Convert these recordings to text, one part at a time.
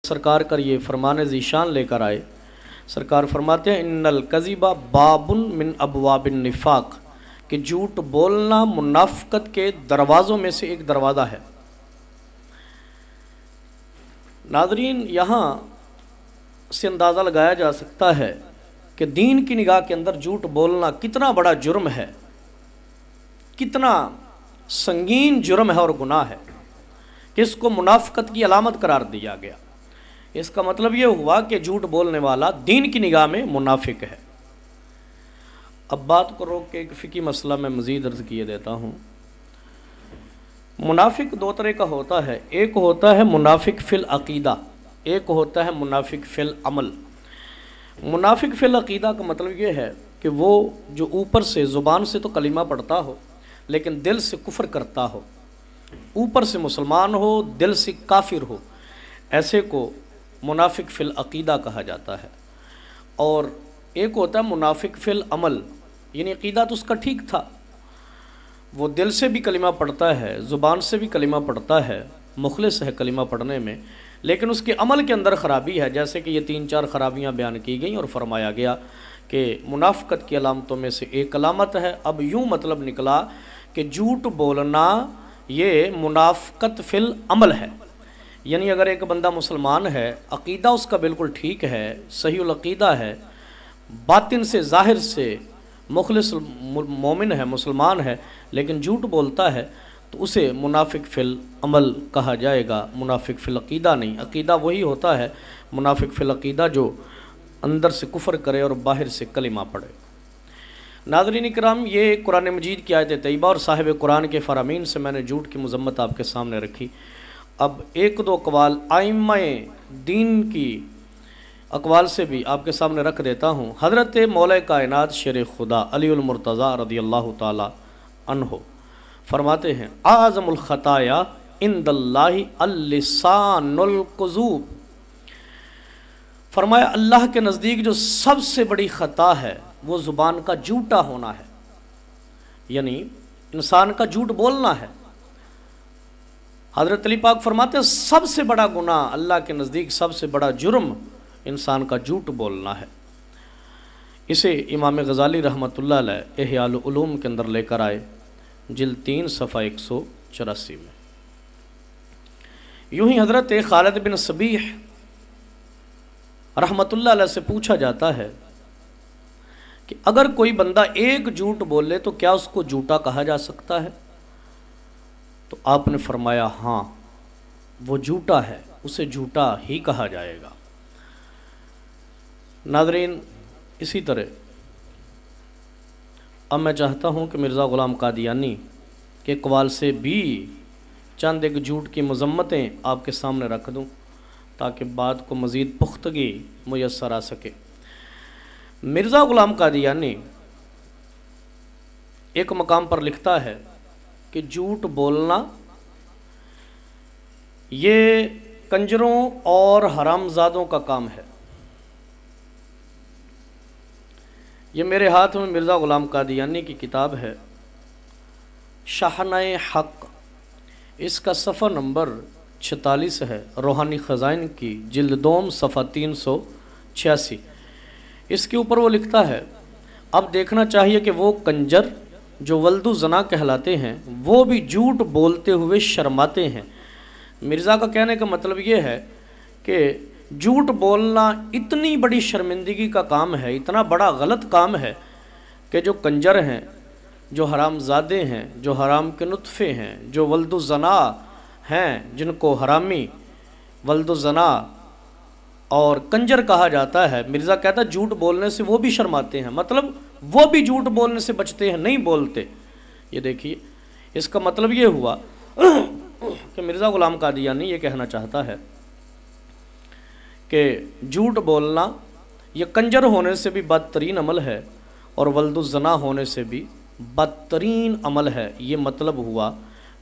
سرکار کا یہ فرمان ذیشان لے کر آئے. سرکار فرماتے ہیں ان الکذب باب من ابواب النفاق، کہ جھوٹ بولنا منافقت کے دروازوں میں سے ایک دروازہ ہے. ناظرین، یہاں سے اندازہ لگایا جا سکتا ہے کہ دین کی نگاہ کے اندر جھوٹ بولنا کتنا بڑا جرم ہے، کتنا سنگین جرم ہے اور گناہ ہے کہ اس کو منافقت کی علامت قرار دیا گیا. اس کا مطلب یہ ہوا کہ جھوٹ بولنے والا دین کی نگاہ میں منافق ہے. اب بات کو روک کے ایک فقہی مسئلہ میں مزید عرض کیے دیتا ہوں. منافق دو طرح کا ہوتا ہے، ایک ہوتا ہے منافق فی العقیدہ، ایک ہوتا ہے منافق فی العمل. منافق فی العقیدہ کا مطلب یہ ہے کہ وہ جو اوپر سے زبان سے تو کلمہ پڑھتا ہو لیکن دل سے کفر کرتا ہو، اوپر سے مسلمان ہو دل سے کافر ہو، ایسے کو منافق فی العقیدہ کہا جاتا ہے. اور ایک ہوتا ہے منافق فی العمل، یعنی عقیدہ تو اس کا ٹھیک تھا، وہ دل سے بھی کلمہ پڑھتا ہے، زبان سے بھی کلمہ پڑھتا ہے، مخلص ہے کلمہ پڑھنے میں، لیکن اس کے عمل کے اندر خرابی ہے. جیسے کہ یہ 3-4 خرابیاں بیان کی گئیں اور فرمایا گیا کہ منافقت کی علامتوں میں سے ایک علامت ہے. اب یوں مطلب نکلا کہ جھوٹ بولنا یہ منافقت فی العمل ہے. یعنی اگر ایک بندہ مسلمان ہے، عقیدہ اس کا بالکل ٹھیک ہے، صحیح العقیدہ ہے، باطن سے ظاہر سے مخلص مومن ہے، مسلمان ہے، لیکن جھوٹ بولتا ہے تو اسے منافق فی العمل کہا جائے گا، منافق فی العقیدہ نہیں. عقیدہ وہی ہوتا ہے منافق فی العقیدہ جو اندر سے کفر کرے اور باہر سے کلمہ پڑھے. ناظرین اکرام، یہ قرآن مجید کی آیت طیبہ اور صاحب قرآن کے فرامین سے میں نے جھوٹ کی مذمت آپ کے سامنے رکھی. اب ایک دو اقوال ائمہ دین کی اقوال سے بھی آپ کے سامنے رکھ دیتا ہوں. حضرت مولا کائنات شیر خدا علی المرتضیٰ رضی اللہ تعالی عنہ فرماتے ہیں اعظم الخطایا عند اللہ اللسان الکذوب. فرمایا اللہ کے نزدیک جو سب سے بڑی خطا ہے وہ زبان کا جھوٹا ہونا ہے، یعنی انسان کا جھوٹ بولنا ہے. حضرت علی پاک فرماتے ہیں سب سے بڑا گناہ اللہ کے نزدیک، سب سے بڑا جرم انسان کا جھوٹ بولنا ہے. اسے امام غزالی رحمۃ اللہ علیہ احیاء العلوم کے اندر لے کر آئے، جلد 3 صفحہ 184 میں. یوں ہی حضرت خالد بن صبیح رحمۃ اللہ علیہ سے پوچھا جاتا ہے کہ اگر کوئی بندہ ایک جھوٹ بولے تو کیا اس کو جھوٹا کہا جا سکتا ہے؟ تو آپ نے فرمایا ہاں، وہ جھوٹا ہے، اسے جھوٹا ہی کہا جائے گا. ناظرین، اسی طرح اب میں چاہتا ہوں کہ مرزا غلام قادیانی کے اقوال سے بھی چند ایک جھوٹ کی مذمتیں آپ کے سامنے رکھ دوں تاکہ بات کو مزید پختگی میسر آ سکے. مرزا غلام قادیانی ایک مقام پر لکھتا ہے کہ جھوٹ بولنا یہ کنجروں اور حرامزادوں کا کام ہے. یہ میرے ہاتھ میں مرزا غلام قادیانی کی کتاب ہے شاہنہ حق، اس کا صفحہ نمبر 46 ہے، روحانی خزائن کی جلد 2 صفحہ 386. اس کے اوپر وہ لکھتا ہے اب دیکھنا چاہیے کہ وہ کنجر جو ولد الزنا کہلاتے ہیں وہ بھی جھوٹ بولتے ہوئے شرماتے ہیں. مرزا کا کہنے کا مطلب یہ ہے کہ جھوٹ بولنا اتنی بڑی شرمندگی کا کام ہے، اتنا بڑا غلط کام ہے کہ جو کنجر ہیں، جو حرام زادے ہیں، جو حرام کے نطفے ہیں، جو ولد الزنا ہیں، جن کو حرامی، ولد الزنا اور کنجر کہا جاتا ہے، مرزا کہتا ہے جھوٹ بولنے سے وہ بھی شرماتے ہیں، مطلب وہ بھی جھوٹ بولنے سے بچتے ہیں، نہیں بولتے. یہ دیکھیے، اس کا مطلب یہ ہوا کہ مرزا غلام قادیانی یہ کہنا چاہتا ہے کہ جھوٹ بولنا یہ کنجر ہونے سے بھی بدترین عمل ہے اور ولد الزنا ہونے سے بھی بدترین عمل ہے. یہ مطلب ہوا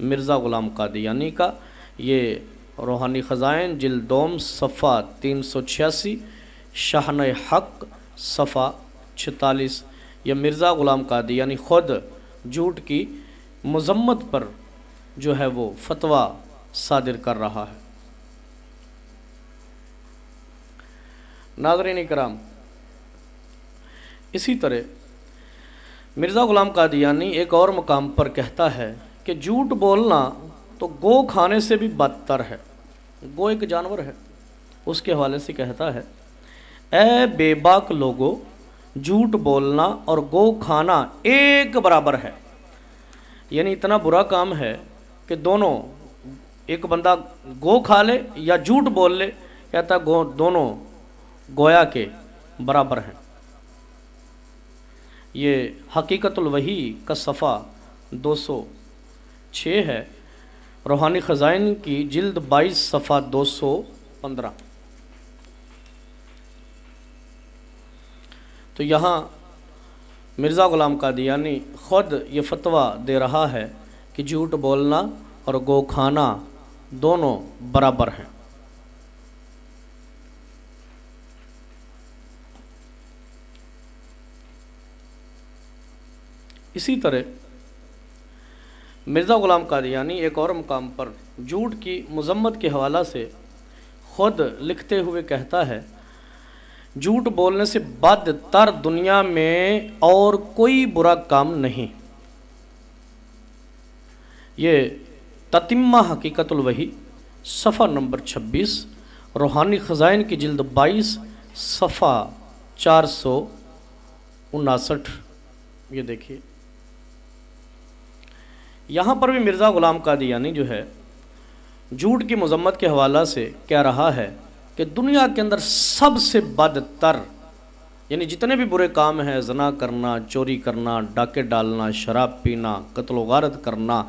مرزا غلام قادیانی کا. یہ روحانی خزائن جلد 2 صفحہ 386، شاہنہ حق صفحہ 46. یہ مرزا غلام قادیانی خود جھوٹ کی مذمت پر جو ہے وہ فتویٰ صادر کر رہا ہے. ناظرین کرام، اسی طرح مرزا غلام قادیانی ایک اور مقام پر کہتا ہے کہ جھوٹ بولنا تو گو کھانے سے بھی بدتر ہے۔ گو ایک جانور ہے، اس کے حوالے سے کہتا ہے، اے بے باک لوگو، جھوٹ بولنا اور گو کھانا ایک برابر ہے۔ یعنی اتنا برا کام ہے کہ دونوں، ایک بندہ گو کھا لے یا جھوٹ بول لے، کہتا ہے دونوں گویا کے برابر ہیں۔ یہ حقیقت الوحی کا صفحہ 206 ہے، روحانی خزائن کی جلد 22 صفحہ 215۔ تو یہاں مرزا غلام قادیانی خود یہ فتویٰ دے رہا ہے کہ جھوٹ بولنا اور گو کھانا دونوں برابر ہیں۔ اسی طرح مرزا غلام قادیانی ایک اور مقام پر جھوٹ کی مذمت کے حوالہ سے خود لکھتے ہوئے کہتا ہے، جھوٹ بولنے سے بدتر دنیا میں اور کوئی برا کام نہیں۔ یہ تتمہ حقیقت الوحی صفحہ نمبر 26، روحانی خزائن کی جلد 22 صفحہ 459۔ یہ دیکھیے، یہاں پر بھی مرزا غلام قادیانی جو ہے جھوٹ کی مذمت کے حوالہ سے کہہ رہا ہے کہ دنیا کے اندر سب سے بدتر، یعنی جتنے بھی برے کام ہیں، زنا کرنا، چوری کرنا، ڈاکے ڈالنا، شراب پینا، قتل و غارت کرنا،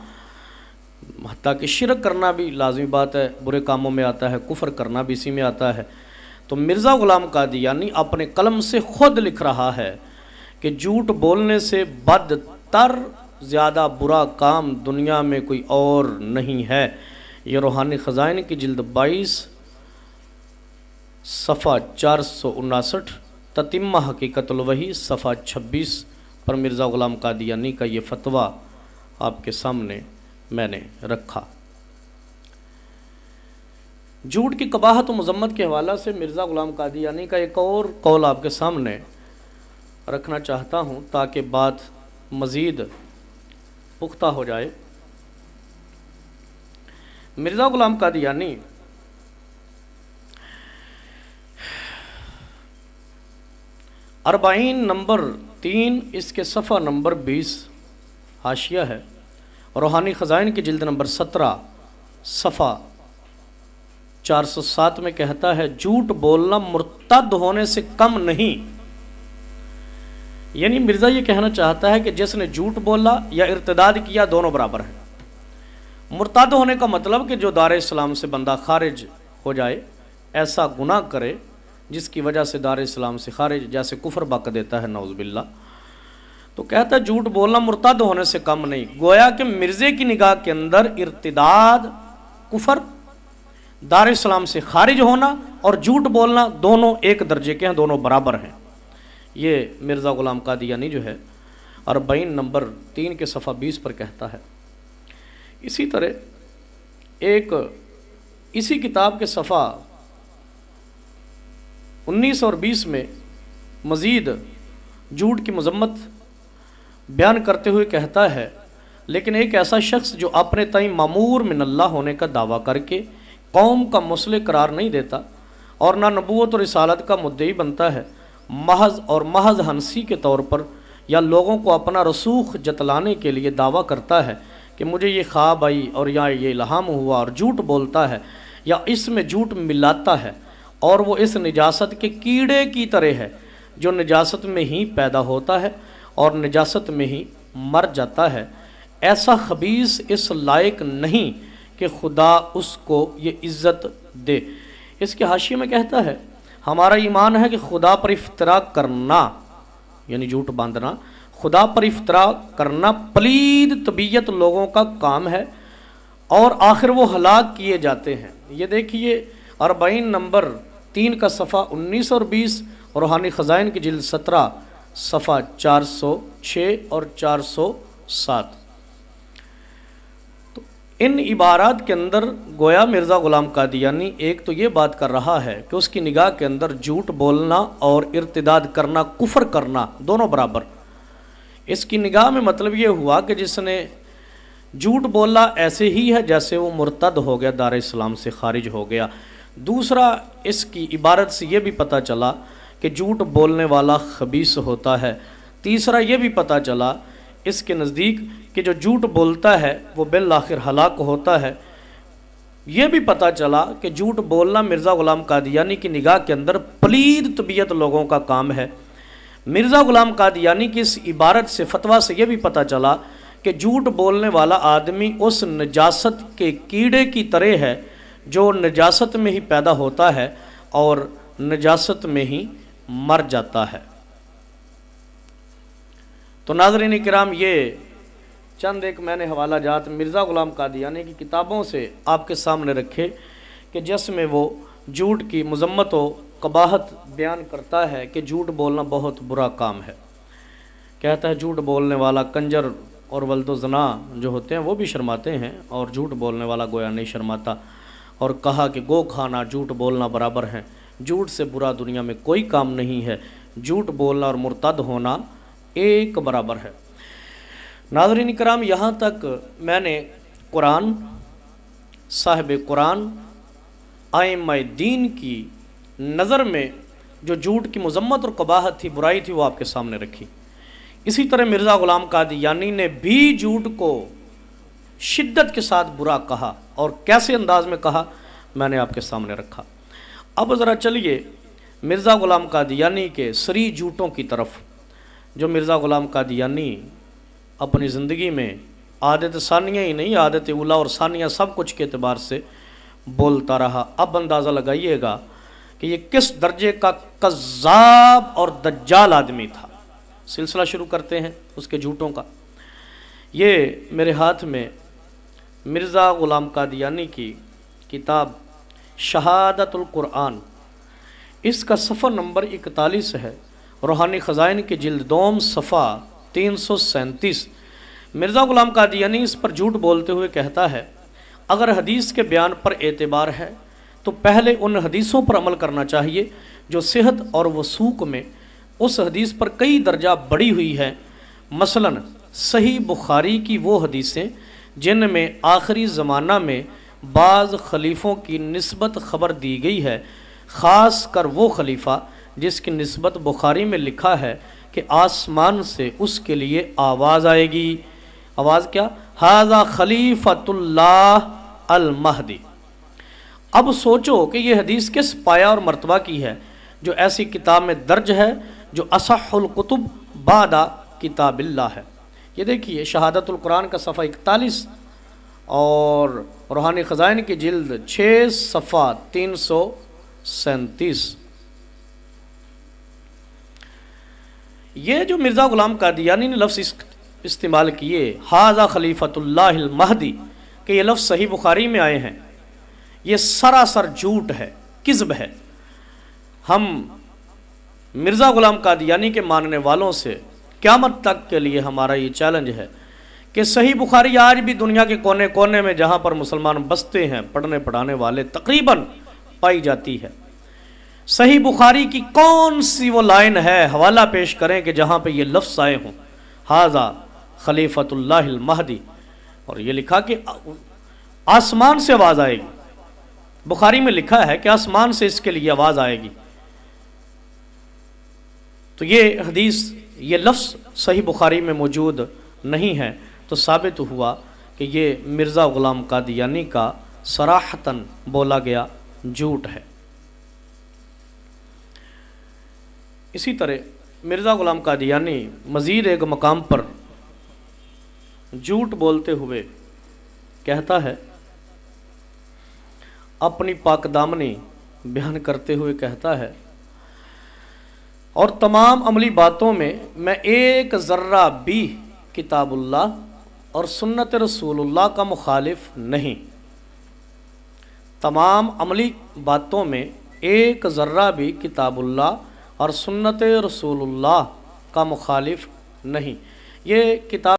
حتیٰ کہ شرک کرنا بھی لازمی بات ہے، برے کاموں میں آتا ہے، کفر کرنا بھی اسی میں آتا ہے۔ تو مرزا غلام قادیانی اپنے قلم سے خود لکھ رہا ہے کہ جھوٹ بولنے سے بدتر زیادہ برا کام دنیا میں کوئی اور نہیں ہے۔ یہ روحانی خزائن کی جلد 22 صفحہ 459، تتمہ حقیقت الوحی صفحہ 26 پر مرزا غلام قادیانی کا یہ فتویٰ آپ کے سامنے میں نے رکھا۔ جھوٹ کی قباحت و مذمت کے حوالہ سے مرزا غلام قادیانی کا ایک اور قول آپ کے سامنے رکھنا چاہتا ہوں تاکہ بات مزید پختہ ہو جائے۔ مرزا غلام قادیانی اربعین نمبر 3 اس کے صفحہ نمبر 20 حاشیہ ہے، روحانی خزائن کی جلد نمبر 17 صفحہ 407 میں کہتا ہے، جھوٹ بولنا مرتد ہونے سے کم نہیں۔ یعنی مرزا یہ کہنا چاہتا ہے کہ جس نے جھوٹ بولا یا ارتداد کیا دونوں برابر ہیں۔ مرتد ہونے کا مطلب کہ جو دار اسلام سے بندہ خارج ہو جائے، ایسا گناہ کرے جس کی وجہ سے دار اسلام سے خارج، جیسے کفر بک دیتا ہے نعوذ باللہ، تو کہتا ہے جھوٹ بولنا مرتد ہونے سے کم نہیں۔ گویا کہ مرزے کی نگاہ کے اندر ارتداد، کفر، دار اسلام سے خارج ہونا اور جھوٹ بولنا دونوں ایک درجے کے ہیں، دونوں برابر ہیں۔ یہ مرزا غلام قادیانی جو ہے 40 نمبر 3 کے صفحہ 20 پر کہتا ہے۔ اسی طرح ایک اسی کتاب کے صفحہ 19 اور 20 میں مزید جھوٹ کی مذمت بیان کرتے ہوئے کہتا ہے، لیکن ایک ایسا شخص جو اپنے تئیں مامور من اللہ ہونے کا دعویٰ کر کے قوم کا مصلح قرار نہیں دیتا اور نہ نبوت اور رسالت کا مدعی بنتا ہے، محض ہنسی کے طور پر یا لوگوں کو اپنا رسوخ جتلانے کے لیے دعویٰ کرتا ہے کہ مجھے یہ خواب آئی اور یا یہ الہام ہوا، اور جھوٹ بولتا ہے یا اس میں جھوٹ ملاتا ہے، اور وہ اس نجاست کے کیڑے کی طرح ہے جو نجاست میں ہی پیدا ہوتا ہے اور نجاست میں ہی مر جاتا ہے۔ ایسا خبیث اس لائق نہیں کہ خدا اس کو یہ عزت دے۔ اس کے حاشیے میں کہتا ہے، ہمارا ایمان ہے کہ خدا پر افتراء کرنا، یعنی جھوٹ باندھنا، خدا پر افتراء کرنا پلید طبیعت لوگوں کا کام ہے اور آخر وہ ہلاک کیے جاتے ہیں۔ یہ دیکھیے 40 نمبر 3 کا صفحہ 19 اور 20، روحانی خزائن کی جلد 17 صفحہ 406 اور 407۔ تو ان عبارات کے اندر گویا مرزا غلام قادیانی ایک تو یہ بات کر رہا ہے کہ اس کی نگاہ کے اندر جھوٹ بولنا اور ارتداد کرنا، کفر کرنا دونوں برابر۔ اس کی نگاہ میں مطلب یہ ہوا کہ جس نے جھوٹ بولا ایسے ہی ہے جیسے وہ مرتد ہو گیا، دار اسلام سے خارج ہو گیا۔ دوسرا، اس کی عبارت سے یہ بھی پتہ چلا کہ جھوٹ بولنے والا خبیث ہوتا ہے۔ تیسرا یہ بھی پتہ چلا اس کے نزدیک کہ جو جھوٹ بولتا ہے وہ بالآخر ہلاک ہوتا ہے۔ یہ بھی پتہ چلا کہ جھوٹ بولنا مرزا غلام قادیانی کی نگاہ کے اندر پلید طبیعت لوگوں کا کام ہے۔ مرزا غلام قادیانی کی اس عبارت سے، فتویٰ سے یہ بھی پتہ چلا کہ جھوٹ بولنے والا آدمی اس نجاست کے کیڑے کی طرح ہے جو نجاست میں ہی پیدا ہوتا ہے اور نجاست میں ہی مر جاتا ہے۔ تو ناظرین کرام، یہ چند ایک میں نے حوالہ جات مرزا غلام قادیانی کی کتابوں سے آپ کے سامنے رکھے کہ جس میں وہ جھوٹ کی مذمت و قباحت بیان کرتا ہے کہ جھوٹ بولنا بہت برا کام ہے۔ کہتا ہے جھوٹ بولنے والا کنجر اور ولد و زنا جو ہوتے ہیں وہ بھی شرماتے ہیں اور جھوٹ بولنے والا گویا نہیں شرماتا، اور کہا کہ گو کھانا جھوٹ بولنا برابر ہیں، جھوٹ سے برا دنیا میں کوئی کام نہیں ہے، جھوٹ بولنا اور مرتد ہونا ایک برابر ہے۔ ناظرین کرام، یہاں تک میں نے قرآن، صاحب قرآن، ائمہ دین کی نظر میں جو جھوٹ کی مذمت اور قباحت تھی، برائی تھی، وہ آپ کے سامنے رکھی۔ اسی طرح مرزا غلام قادیانی نے بھی جھوٹ کو شدت کے ساتھ برا کہا، اور کیسے انداز میں کہا میں نے آپ کے سامنے رکھا۔ اب ذرا چلیے مرزا غلام قادیانی کے صریح جھوٹوں کی طرف، جو مرزا غلام قادیانی اپنی زندگی میں عادت ثانیہ ہی نہیں، عادت اولیٰ اور ثانیہ سب کچھ کے اعتبار سے بولتا رہا۔ اب اندازہ لگائیے گا کہ یہ کس درجے کا کذاب اور دجال آدمی تھا۔ سلسلہ شروع کرتے ہیں اس کے جھوٹوں کا۔ یہ میرے ہاتھ میں مرزا غلام قادیانی کی کتاب شہادت القرآن، اس کا صفحہ نمبر 41 ہے، روحانی خزائن کی جلد دوم صفحہ 337۔ مرزا غلام قادیانی اس پر جھوٹ بولتے ہوئے کہتا ہے، اگر حدیث کے بیان پر اعتبار ہے تو پہلے ان حدیثوں پر عمل کرنا چاہیے جو صحت اور وثوق میں اس حدیث پر کئی درجہ بڑھی ہوئی ہے۔ مثلا صحیح بخاری کی وہ حدیثیں جن میں آخری زمانہ میں بعض خلیفوں کی نسبت خبر دی گئی ہے، خاص کر وہ خلیفہ جس کی نسبت بخاری میں لکھا ہے کہ آسمان سے اس کے لیے آواز آئے گی۔ آواز کیا؟ ھذا خلیفۃ اللہ المہدی۔ اب سوچو کہ یہ حدیث کس پایہ اور مرتبہ کی ہے جو ایسی کتاب میں درج ہے جو اصح الکتب بعد کتاب اللہ ہے۔ یہ دیکھیے شہادت القرآن کا صفحہ 41 اور روحانی خزائن کی جلد 6 صفحہ 337۔ یہ جو مرزا غلام قادیانی نے لفظ استعمال کیے ھذا خلیفۃ اللہ المہدی، کہ یہ لفظ صحیح بخاری میں آئے ہیں، یہ سراسر جھوٹ ہے، کذب ہے۔ ہم مرزا غلام قادیانی کے ماننے والوں سے قیامت تک کے لیے ہمارا یہ چیلنج ہے کہ صحیح بخاری آج بھی دنیا کے کونے کونے میں جہاں پر مسلمان بستے ہیں، پڑھنے پڑھانے والے تقریباً پائی جاتی ہے۔ صحیح بخاری کی کون سی وہ لائن ہے، حوالہ پیش کریں کہ جہاں پہ یہ لفظ آئے ہوں ھذا خلیفۃ اللہ المہدی، اور یہ لکھا کہ آسمان سے آواز آئے گی۔ بخاری میں لکھا ہے کہ آسمان سے اس کے لیے آواز آئے گی۔ تو یہ حدیث، یہ لفظ صحیح بخاری میں موجود نہیں ہے، تو ثابت ہوا کہ یہ مرزا غلام قادیانی کا صراحتاً بولا گیا جھوٹ ہے۔ اسی طرح مرزا غلام قادیانی مزید ایک مقام پر جھوٹ بولتے ہوئے کہتا ہے، اپنی پاک دامنی بیان کرتے ہوئے کہتا ہے، اور تمام عملی باتوں میں میں ایک ذرہ بھی کتاب اللہ اور سنت رسول اللہ کا مخالف نہیں۔ تمام عملی باتوں میں ایک ذرہ بھی کتاب اللہ اور سنت رسول اللہ کا مخالف نہیں۔ یہ کتاب